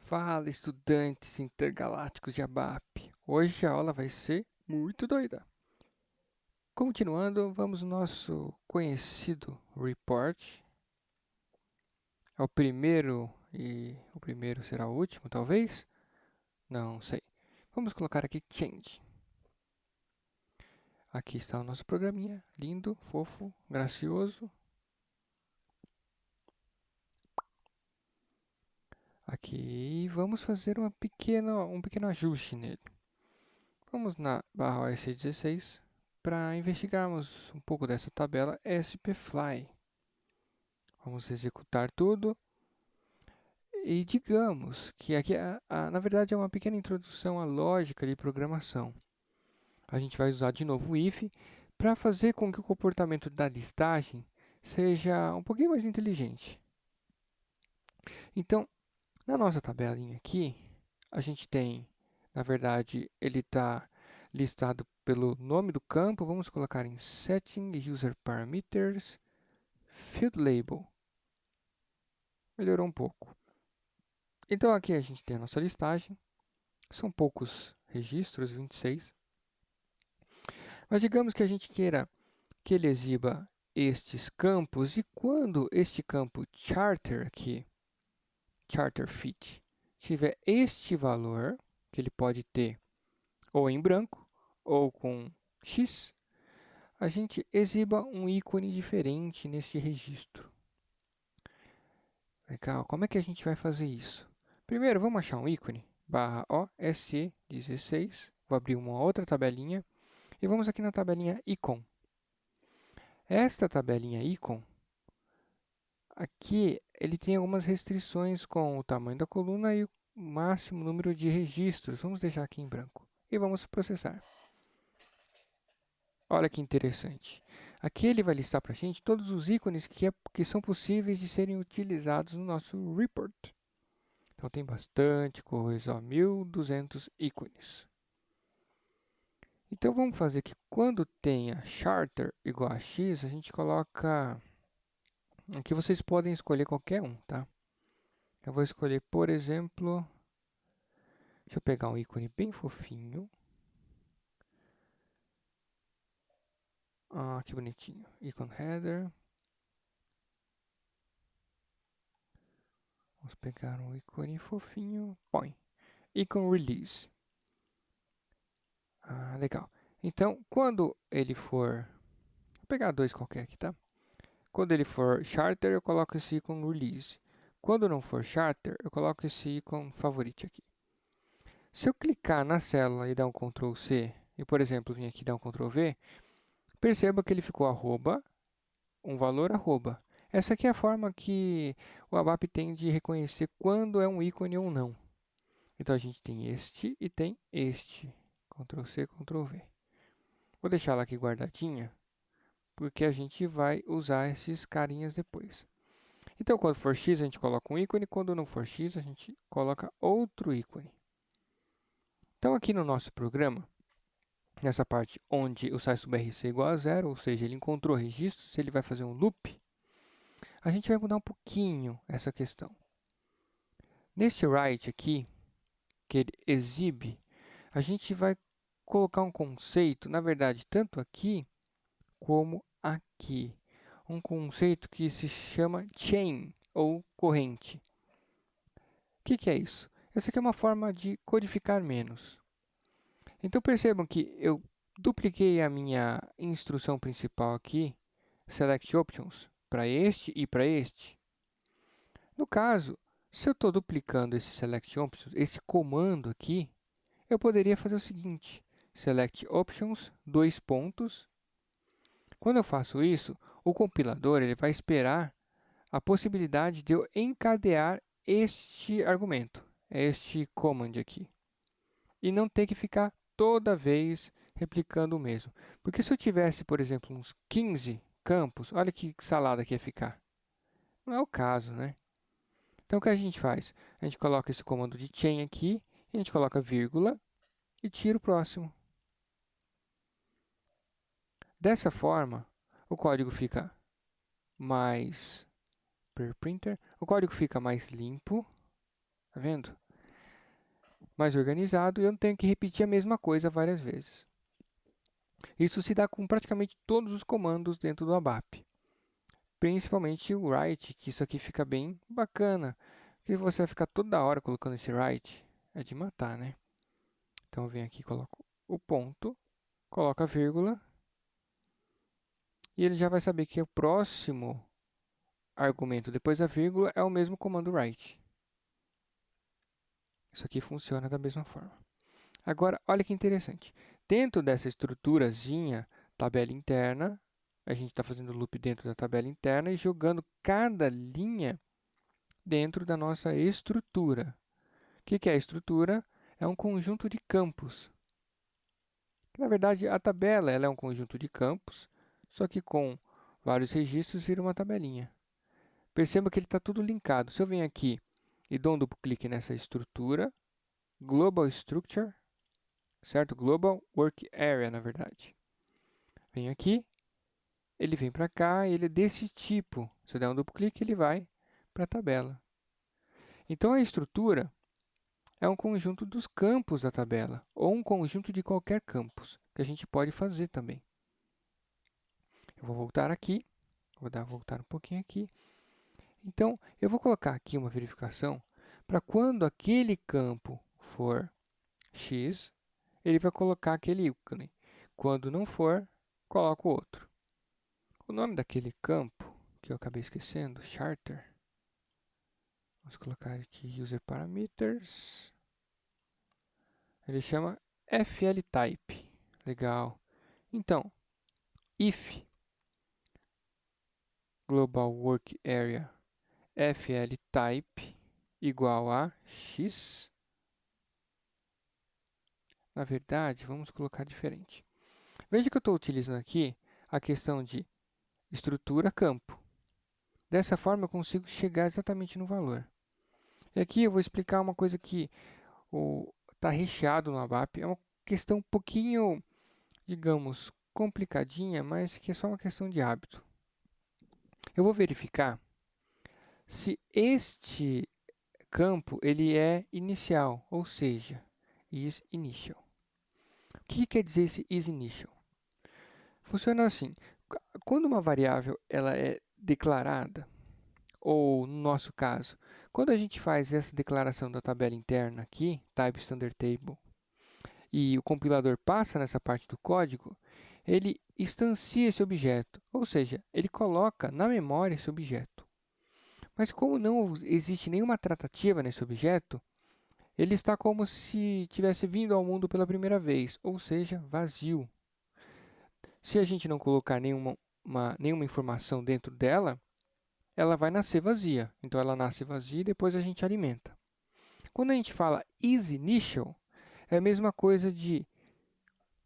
Fala, estudantes intergalácticos de ABAP. Hoje a aula vai ser muito doida. Continuando, vamos ao nosso conhecido report. É o primeiro e o primeiro será o último, talvez? Não sei. Vamos colocar aqui change. Aqui está o nosso programinha, lindo, fofo, gracioso. Aqui vamos fazer um pequeno ajuste nele. Vamos na barra OS16 para investigarmos um pouco dessa tabela SPFly. Vamos executar tudo. E digamos que aqui, na verdade, é uma pequena introdução à lógica de programação. A gente vai usar de novo o if para fazer com que o comportamento da listagem seja um pouquinho mais inteligente. Então, na nossa tabelinha aqui, a gente tem, na verdade, ele está listado pelo nome do campo. Vamos colocar em Setting User Parameters, Field Label. Melhorou um pouco. Então, aqui a gente tem a nossa listagem. São poucos registros, 26. Mas digamos que a gente queira que ele exiba estes campos. E quando este campo charter aqui, charter fit, tiver este valor, que ele pode ter ou em branco ou com X, a gente exiba um ícone diferente neste registro. Legal, como é que a gente vai fazer isso? Primeiro, vamos achar um ícone, barra OSE16. Vou abrir uma outra tabelinha e vamos aqui na tabelinha icon. Esta tabelinha icon, aqui ele tem algumas restrições com o tamanho da coluna e o máximo número de registros. Vamos deixar aqui em branco e vamos processar. Olha que interessante. Aqui ele vai listar para a gente todos os ícones que são possíveis de serem utilizados no nosso report. Então tem bastante coisa, ó, 1200 ícones. Então vamos fazer que quando tenha charter igual a x, a gente coloca... Aqui vocês podem escolher qualquer um, tá? Eu vou escolher, por exemplo... Deixa eu pegar um ícone bem fofinho. Ah, que bonitinho. Icon header. Vamos pegar um ícone fofinho. Põe. Icon release. Ah, legal. Então, quando ele for... Vou pegar dois qualquer aqui, tá? Quando ele for charter, eu coloco esse ícone release. Quando não for charter, eu coloco esse ícone favorite aqui. Se eu clicar na célula e dar um Ctrl C, e por exemplo, vir aqui dar um Ctrl V, perceba que ele ficou arroba, um valor arroba. Essa aqui é a forma que o ABAP tem de reconhecer quando é um ícone ou não. Então a gente tem este e tem este. Ctrl C, Ctrl V. Vou deixar ela aqui guardadinha, porque a gente vai usar esses carinhas depois. Então quando for X a gente coloca um ícone, quando não for X a gente coloca outro ícone. Então aqui no nosso programa, nessa parte onde o size BRC é igual a zero, ou seja, ele encontrou registros, ele vai fazer um loop, a gente vai mudar um pouquinho essa questão. Neste write aqui, que ele exibe, a gente vai colocar um conceito, na verdade, tanto aqui como aqui. Um conceito que se chama chain, ou corrente. O que é isso? Essa aqui é uma forma de codificar menos. Então percebam que eu dupliquei a minha instrução principal aqui, select options, para este e para este. No caso, se eu estou duplicando esse select options, esse comando aqui, eu poderia fazer o seguinte, select options, dois pontos. Quando eu faço isso, o compilador ele vai esperar a possibilidade de eu encadear este argumento, este command aqui. E não ter que ficar toda vez replicando o mesmo. Porque se eu tivesse, por exemplo, uns 15 campos, olha que salada que ia ficar. Não é o caso, né? Então o que a gente faz? A gente coloca esse comando de chain aqui, a gente coloca vírgula e tira o próximo. Dessa forma, o código fica mais per printer, o código fica mais limpo, tá vendo? mais organizado e eu não tenho que repetir a mesma coisa várias vezes. Isso se dá com praticamente todos os comandos dentro do ABAP. Principalmente o write, que isso aqui fica bem bacana. Porque você vai ficar toda hora colocando esse write, é de matar, né? Então eu venho aqui, coloco o ponto, coloco a vírgula, e ele já vai saber que o próximo argumento depois da vírgula é o mesmo comando write. Isso aqui funciona da mesma forma. Agora, olha que interessante. Dentro dessa estruturazinha, tabela interna, a gente está fazendo loop dentro da tabela interna e jogando cada linha dentro da nossa estrutura. O que é a estrutura? É um conjunto de campos. Na verdade, a tabela ela é um conjunto de campos, só que com vários registros vira uma tabelinha. Perceba que ele está tudo linkado. Se eu venho aqui e dou um duplo clique nessa estrutura, Global Structure, certo? Global Work Area, na verdade. Venho aqui, ele vem para cá, ele é desse tipo. Se eu der um duplo clique, ele vai para a tabela. Então, a estrutura é um conjunto dos campos da tabela, ou um conjunto de qualquer campos, que a gente pode fazer também. Eu vou voltar aqui, voltar um pouquinho aqui. Então, eu vou colocar aqui uma verificação para quando aquele campo for X, ele vai colocar aquele ícone. Quando não for, coloco outro. O nome daquele campo, que eu acabei esquecendo, charter. Vamos colocar aqui user parameters. Ele chama FLType. Legal. Então, if global work area FLType igual a X. Na verdade, vamos colocar diferente. Veja que eu estou utilizando aqui a questão de estrutura campo. Dessa forma, eu consigo chegar exatamente no valor. E aqui eu vou explicar uma coisa que está recheado no ABAP. É uma questão um pouquinho, digamos, complicadinha, mas que é só uma questão de hábito. Eu vou verificar se este campo ele é inicial, ou seja, isInitial. O que quer dizer esse isInitial? Funciona assim, quando uma variável ela é declarada, ou no nosso caso, quando a gente faz essa declaração da tabela interna aqui, type standard table, e o compilador passa nessa parte do código, ele instancia esse objeto, ou seja, ele coloca na memória esse objeto. Mas como não existe nenhuma tratativa nesse objeto, ele está como se tivesse vindo ao mundo pela primeira vez, ou seja, vazio. Se a gente não colocar nenhuma informação dentro dela, ela vai nascer vazia. Então, ela nasce vazia e depois a gente alimenta. Quando a gente fala isInitial, é a mesma coisa de...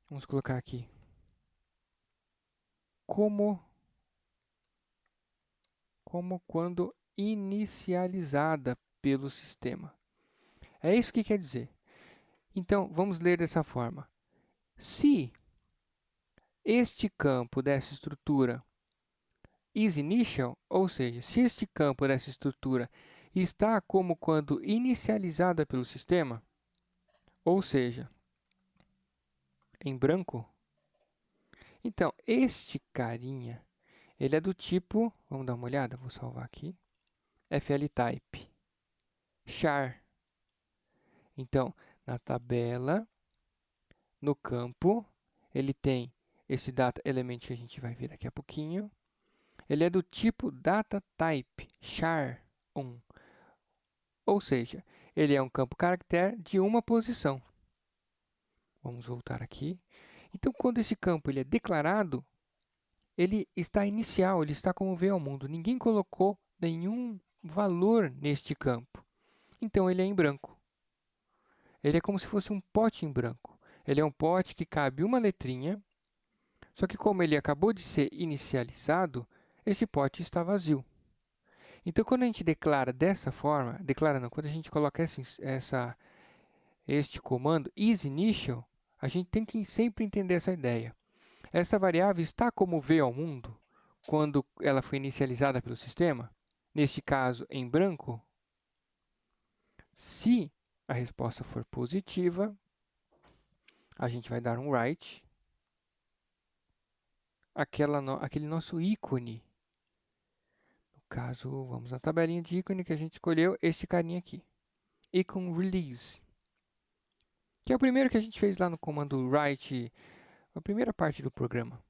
Vamos colocar aqui. Como quando inicializada pelo sistema. É isso que quer dizer. Então, vamos ler dessa forma. Se este campo dessa estrutura isInitial, ou seja, se este campo dessa estrutura está como quando inicializada pelo sistema, ou seja, em branco, então este carinha, ele é do tipo, vamos dar uma olhada, vou salvar aqui, FLType, char. Então, na tabela, no campo, ele tem esse data element que a gente vai ver daqui a pouquinho. Ele é do tipo dataType, char1. Ou seja, ele é um campo caractere de uma posição. Vamos voltar aqui. Então, quando esse campo ele é declarado, ele está inicial, ele está como veio ao mundo. Ninguém colocou nenhum valor neste campo. Então, ele é em branco. Ele é como se fosse um pote em branco. Ele é um pote que cabe uma letrinha, só que como ele acabou de ser inicializado, esse pote está vazio. Então, quando a gente declara dessa forma, quando a gente coloca este comando isInitial, a gente tem que sempre entender essa ideia. Esta variável está como veio ao mundo quando ela foi inicializada pelo sistema, neste caso em branco. Se a resposta for positiva, a gente vai dar um write. Aquele nosso ícone. No caso, vamos na tabelinha de ícone que a gente escolheu, este carinha aqui. Icon release. Que é o primeiro que a gente fez lá no comando write, a primeira parte do programa.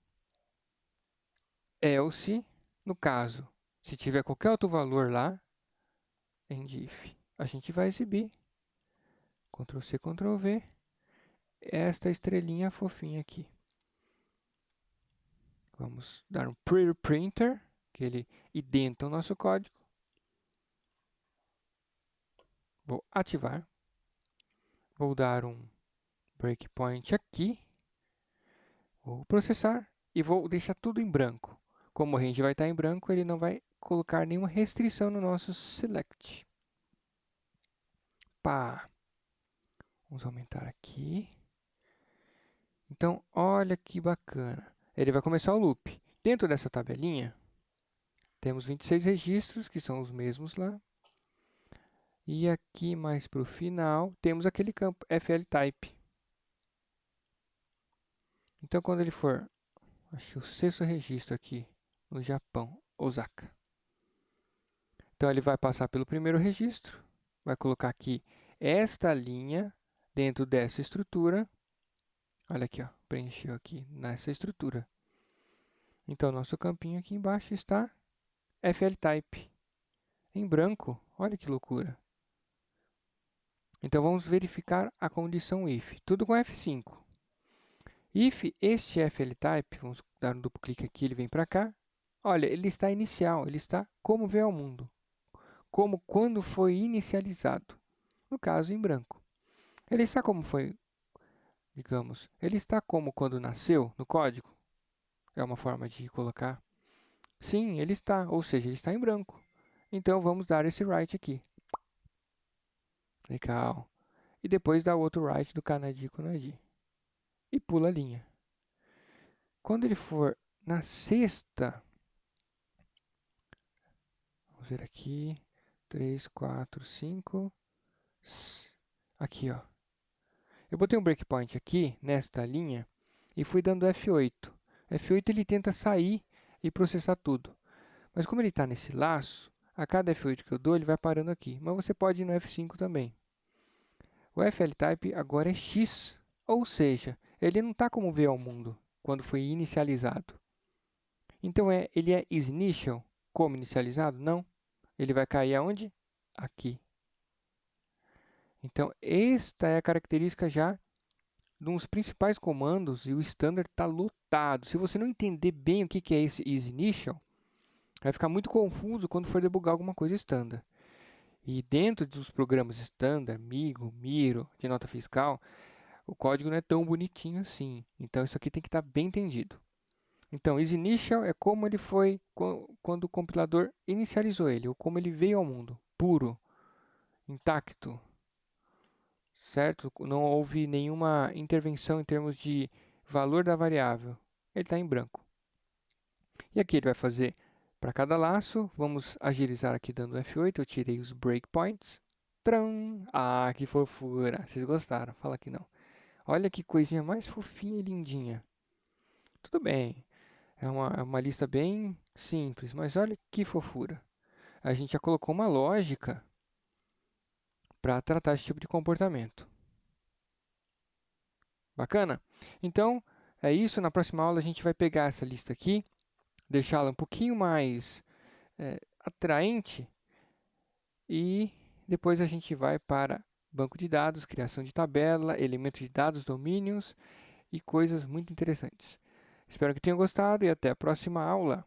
Else, no caso, se tiver qualquer outro valor lá, end if, a gente vai exibir, Ctrl C, Ctrl V, esta estrelinha fofinha aqui. Vamos dar um preprinter, que ele identa o nosso código. Vou ativar. Vou dar um breakpoint aqui. Vou processar e vou deixar tudo em branco. Como o range vai estar em branco, ele não vai colocar nenhuma restrição no nosso select. Pá! Vamos aumentar aqui. Então, olha que bacana. Ele vai começar o loop. Dentro dessa tabelinha, temos 26 registros, que são os mesmos lá. E aqui mais para o final, temos aquele campo FLType. Então, quando ele for, acho que o 6º registro aqui, no Japão, Osaka. Então, ele vai passar pelo primeiro registro, vai colocar aqui esta linha dentro dessa estrutura. Olha aqui, ó, preencheu aqui nessa estrutura. Então, nosso campinho aqui embaixo está FLType, em branco. Olha que loucura. Então, vamos verificar a condição if. Tudo com F5. If este FLType, vamos dar um duplo clique aqui, ele vem para cá. Olha, ele está inicial, ele está como veio ao mundo. Como quando foi inicializado. No caso, em branco. Ele está como foi, digamos, ele está como quando nasceu no código. É uma forma de colocar. Sim, ele está, ou seja, ele está em branco. Então, vamos dar esse write aqui. Legal. E depois dá outro write do Kanadi com Nadi. E pula a linha. Quando ele for na sexta, vamos ver aqui, 3, 4, 5, aqui, ó. Eu botei um breakpoint aqui, nesta linha, e fui dando F8. F8 ele tenta sair e processar tudo. Mas como ele está nesse laço, a cada F8 que eu dou, ele vai parando aqui. Mas você pode ir no F5 também. O FLType agora é X, ou seja, ele não está como veio ao mundo, quando foi inicializado. Então, ele é isInitial, como inicializado? Não. Ele vai cair aonde? Aqui. Então, esta é a característica já de um dos principais comandos e o standard está lotado. Se você não entender bem o que é esse isInitial, vai ficar muito confuso quando for debugar alguma coisa standard. E dentro dos programas standard, Migo, Miro, de nota fiscal, o código não é tão bonitinho assim. Então, isso aqui tem que estar bem entendido. Então, isInitial é como ele foi quando o compilador inicializou ele, ou como ele veio ao mundo, puro, intacto, certo? Não houve nenhuma intervenção em termos de valor da variável, ele está em branco. E aqui ele vai fazer para cada laço, vamos agilizar aqui dando F8, eu tirei os breakpoints. Tram! Ah, que fofura! Vocês gostaram? Fala que não. Olha que coisinha mais fofinha e lindinha. Tudo bem. É uma lista bem simples, mas olha que fofura. A gente já colocou uma lógica para tratar esse tipo de comportamento. Bacana? Então, é isso. Na próxima aula a gente vai pegar essa lista aqui, deixá-la um pouquinho mais atraente e depois a gente vai para banco de dados, criação de tabela, elementos de dados, domínios e coisas muito interessantes. Espero que tenham gostado e até a próxima aula.